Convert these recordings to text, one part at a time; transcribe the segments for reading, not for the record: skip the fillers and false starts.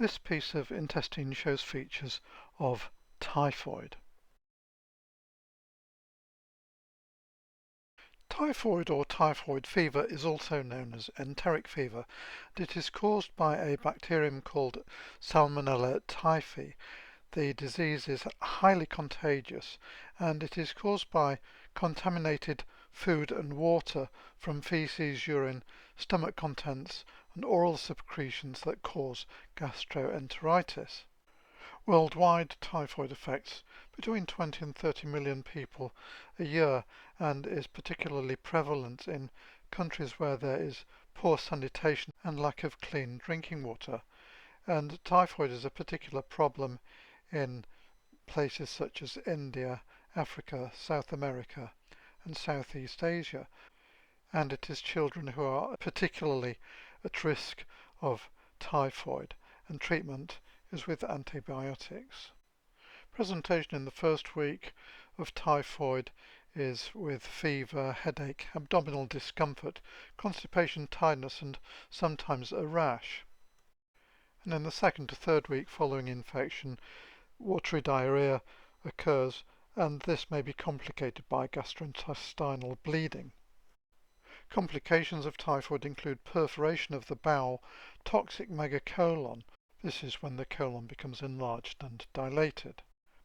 This piece of intestine shows features of typhoid. Typhoid or typhoid fever is also known as enteric fever. It is caused by a bacterium called Salmonella typhi. The disease is highly contagious and it is caused by contaminated food and water from feces, urine, stomach contents and oral secretions that cause gastroenteritis. Worldwide, typhoid affects between 20 and 30 million people a year and is particularly prevalent in countries where there is poor sanitation and lack of clean drinking water. And typhoid is a particular problem in places such as India, Africa, South America and Southeast Asia. And it is children who are particularly at risk of typhoid, and treatment is with antibiotics. Presentation in the first week of typhoid is with fever, headache, abdominal discomfort, constipation, tiredness and sometimes a rash. And in the second to third week following infection, watery diarrhea occurs, and this may be complicated by gastrointestinal bleeding. Complications of typhoid include perforation of the bowel, toxic megacolon. This is when the colon becomes enlarged and dilated.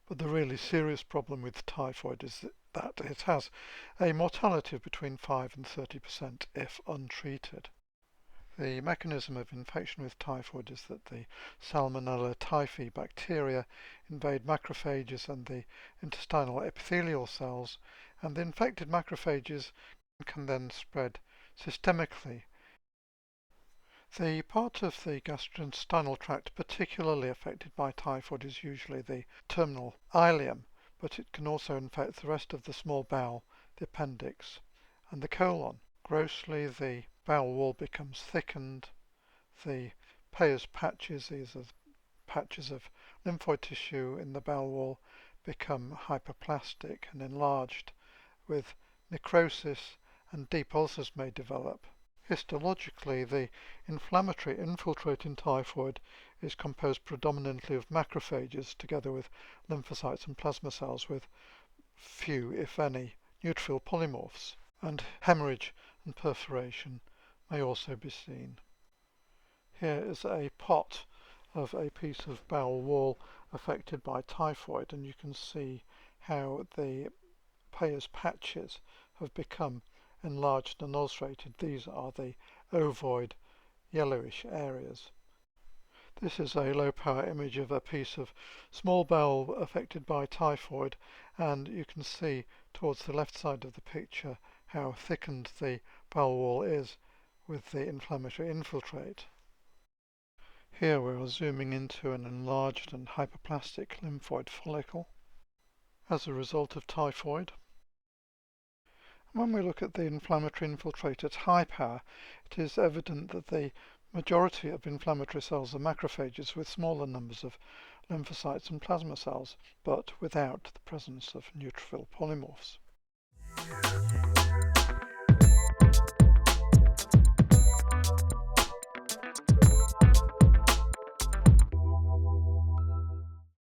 But the really serious problem with typhoid is that it has a mortality of between 5 and 30% if untreated. The mechanism of infection with typhoid is that the Salmonella typhi bacteria invade macrophages and the intestinal epithelial cells, and the infected macrophages can then spread systemically. The part of the gastrointestinal tract particularly affected by typhoid is usually the terminal ileum, but it can also infect the rest of the small bowel, the appendix, and the colon. Grossly, the bowel wall becomes thickened, the Peyer's patches, these are patches of lymphoid tissue in the bowel wall, become hyperplastic and enlarged, with necrosis, and deep ulcers may develop. Histologically, the inflammatory infiltrate in typhoid is composed predominantly of macrophages together with lymphocytes and plasma cells with few, if any, neutrophil polymorphs, and hemorrhage and perforation may also be seen. Here is a pot of a piece of bowel wall affected by typhoid, and you can see how the Peyer's patches have become enlarged and ulcerated. These are the ovoid yellowish areas. This is a low power image of a piece of small bowel affected by typhoid, and you can see towards the left side of the picture how thickened the bowel wall is with the inflammatory infiltrate. Here we are zooming into an enlarged and hyperplastic lymphoid follicle as a result of typhoid. When we look at the inflammatory infiltrate at high power, it is evident that the majority of inflammatory cells are macrophages with smaller numbers of lymphocytes and plasma cells, but without the presence of neutrophil polymorphs.